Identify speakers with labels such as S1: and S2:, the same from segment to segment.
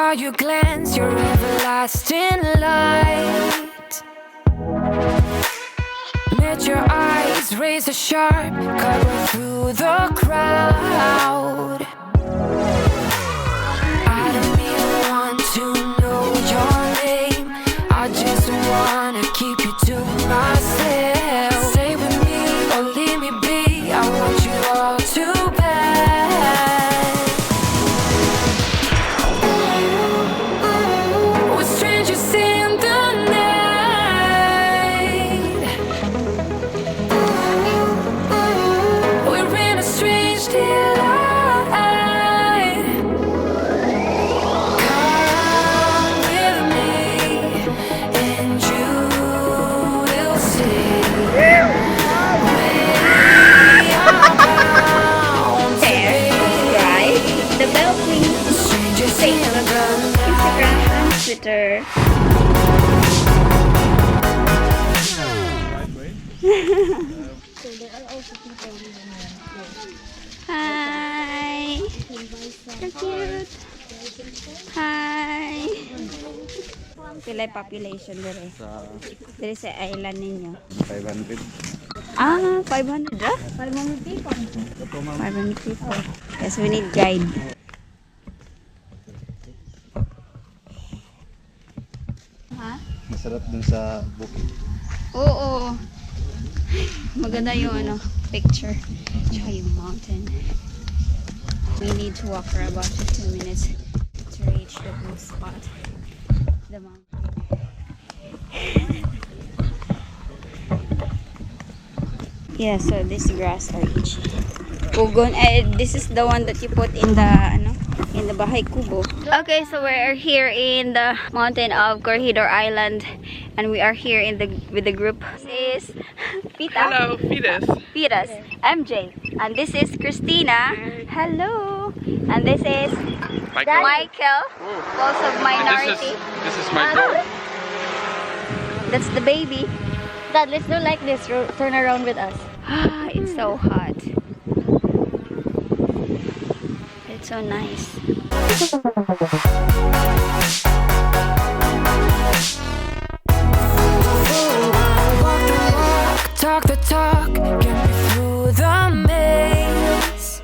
S1: saw you glance, your everlasting light. Met your eyes, razor sharp, cut through the crowd. I don't even want to know your name, I just wanna keep you to myself. Stay with me or leave me be, I want you all to
S2: Twitter. Hi. So cute. Hi. Pila yung population dire? Dire sa island ninyo.
S3: 500.
S2: 500 ah? 500 people. 500 people. Yes, we need guide.
S3: Masarap dun sa bukid.
S2: Oo. Maganda yung picture. Tsaka yung mountain. We need to walk for about 15 minutes to reach the blue spot. The mountain. Yeah, so this grass are itchy. Pugon, this is the one that you put in the bahay kubo. Okay, so we're here in the mountain of Corregidor Island, and we are here with the group. This is Pita.
S4: Hello,
S2: Pitas. MJ, and this is Christina. Hello, and this is Michael. Both of minority.
S4: This is my dog.
S2: That's the baby.
S5: Dad, let's do like this. Turn around with us.
S2: It's so hot. It's so nice.
S1: Walk the walk, talk the talk, get me through the maze.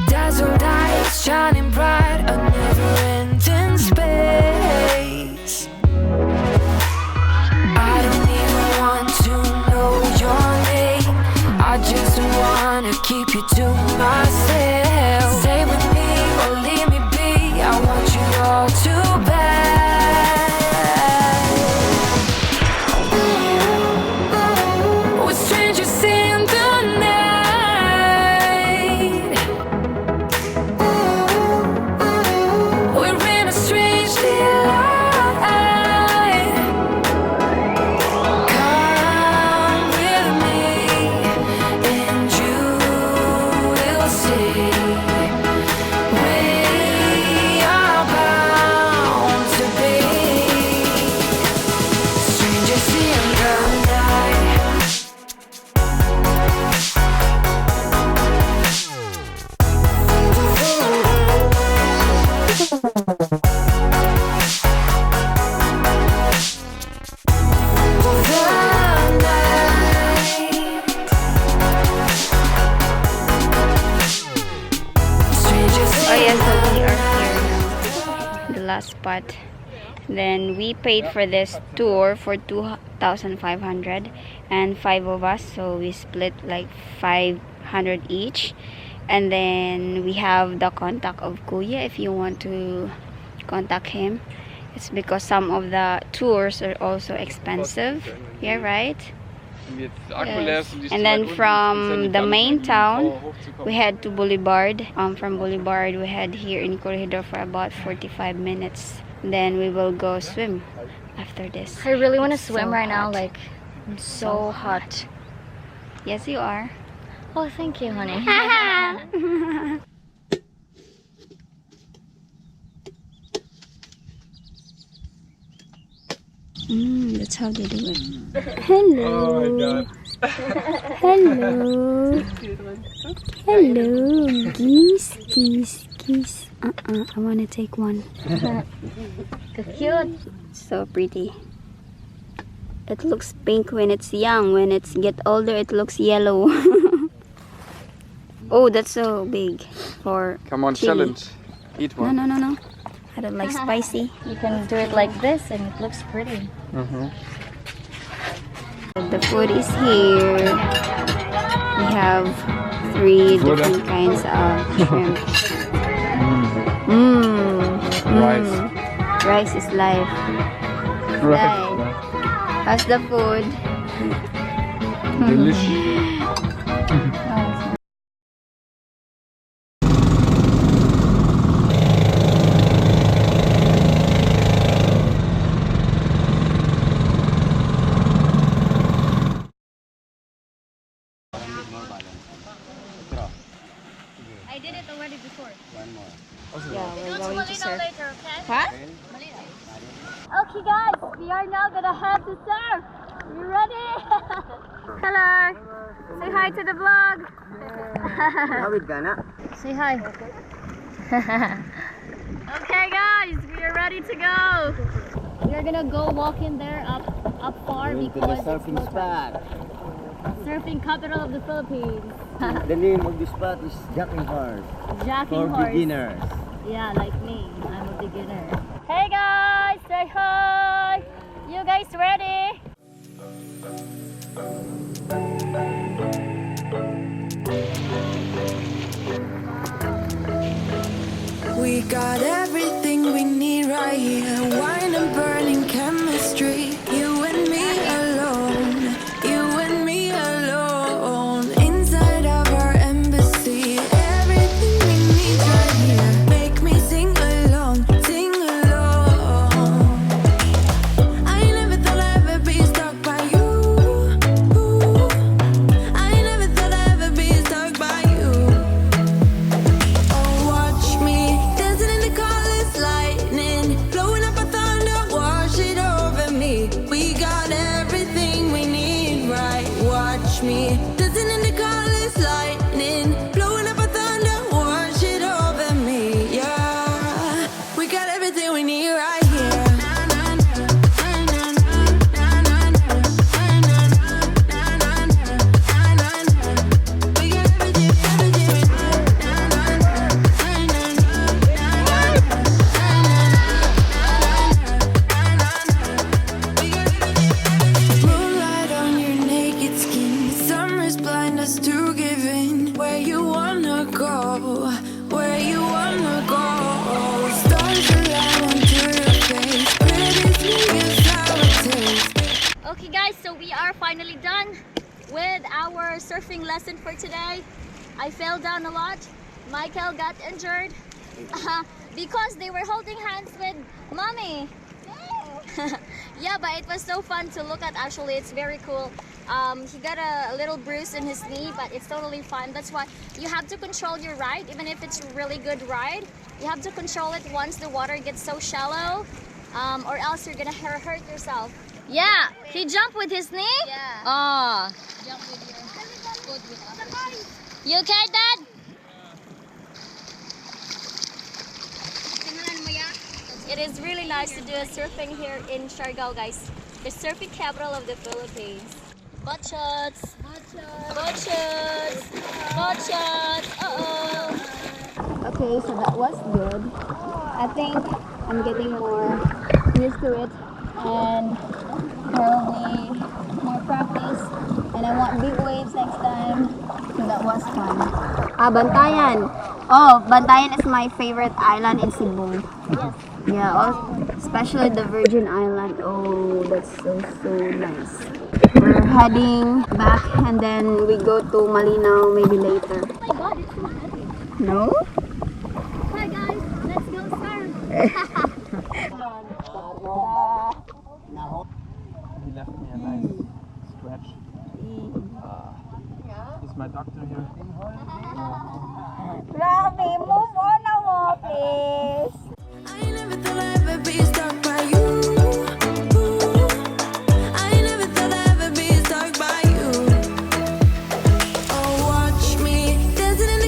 S1: Dazzled eyes shining bright, a never-ending space. I don't even want to know your name, I just wanna keep you to myself. Stay with me or leave me be, I want you all to
S2: spot. Then we paid for this tour for 2,500 and 5 of us, so we split like 500 each. And then we have the contact of Kuya if you want to contact him. It's because some of the tours are also expensive. Yeah, right? Yes. And then from the main town we head to Boulevard. From Boulevard we head here in Corregidor for about 45 minutes. Then we will go swim after this.
S5: I really want to swim
S2: so
S5: right now.
S2: hot.
S5: Like, I'm so hot.
S2: Yes, you are.
S5: Oh, thank you, honey.
S2: That's how they do it. Hello.
S4: Oh my god.
S2: Hello. Hello, geese, geese, geese. I want to take one.
S5: Cute.
S2: So pretty. It looks pink when it's young. When it's get older, it looks yellow. Oh, that's so big for
S4: Come on,
S2: chili.
S4: challenge. Eat one.
S2: No. I don't like spicy.
S5: You can do it like this and it looks pretty.
S2: The food is here. We have 3 different kinds of shrimp.
S4: Rice.
S2: Rice is life. Life. How's the food?
S4: Delicious.
S5: I did it already before.
S2: Yeah, we're going to surf.
S5: Later, okay?
S2: Huh?
S5: Okay guys, we are now gonna head to surf. You ready?
S2: Hello. Say hi to the vlog.
S5: Say hi. Okay guys, we are ready to go. We are gonna go walk in there up far because
S3: surfing spot.
S5: surfing capital of the Philippines.
S3: The name of this spot is Jacking Horse.
S5: Jacking
S3: For
S5: horse.
S3: beginners.
S5: Yeah, like me. I'm a beginner. Hey guys, say hi. You guys ready?
S1: We got everything we need right here. Wine and burning chemistry. You and me alone. You and me alone. Inside of our embassy. Everything we need right here. Make me sing along. Sing along. I never thought I'd ever be stuck by you. I never thought I'd ever be stuck by you. Oh, watch me dancing in the colors, lightning, blowing up a thunder, wash it over me. We got everything we need, right? Watch me dancing in the colors, lightning, blowing up a thunder, wash it over me. Yeah, we got everything we need right here. We got everything Moonlight on your naked skin. Summer's blind us to giving. Where you wanna go? Where you wanna go? Stars align onto your face. Pretty sweet sour taste.
S5: Okay guys, so we are finally done with our surfing lesson for today. I fell down a lot. Michael got injured because they were holding hands with mommy. Yeah, but it was so fun to look at. Actually, it's very cool. He got a little bruise in his knee, but it's totally fine. That's why you have to control your ride. Even if it's a really good ride, you have to control it once the water gets so shallow, or else you're gonna hurt yourself. Yeah, he jumped with his knee? Yeah. Oh. Jump with your foot with us. You okay, Dad? It is really nice to do a surfing here in Siargao, guys. The surfing capital of the Philippines. Butt shots. Butt shots. Butt shots. Uh-oh.
S2: Okay, so that was good. I think I'm getting more used to it and probably more practice. And I want big waves next time. So that was fun. Bantayan. Oh, Bantayan is my favorite island in Cebu.
S5: Yes.
S2: Yeah, especially the Virgin Island. Oh, that's so nice. We're heading back and then we go to Malinaw maybe later.
S5: Oh my god, it's so heavy.
S2: No?
S5: Hi guys, let's go surf.
S4: He left me a nice scratch. Is my doctor here?
S2: Grabe, move on na mo, please.
S1: I never thought I'd ever be stuck by you. I never thought I'd ever be stuck by you. Oh, watch me dancing in the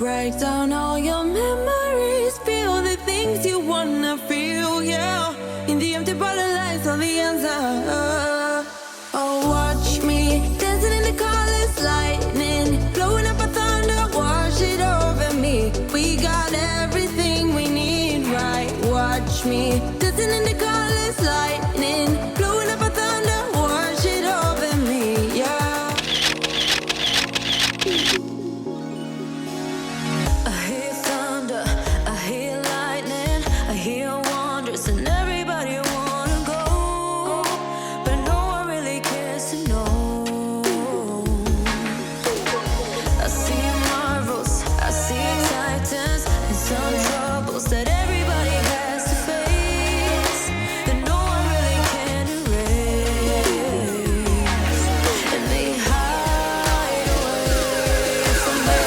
S1: Write down all your memories, feel the things you wanna feel, yeah. In the empty bottle lights on the answer. Oh, watch me dancing in the colors, lightning, blowing up a thunder, wash it over me. We got everything we need, right? Watch me dancing in the colors, lightning, blowing up a thunder, wash it over me, yeah. I hear thunder, I hear lightning, I hear wonders, and everybody wanna go, but no one really cares to know. I see marvels, I see titans, and some troubles that everybody has to face, that no one really can erase, and they hide away from me.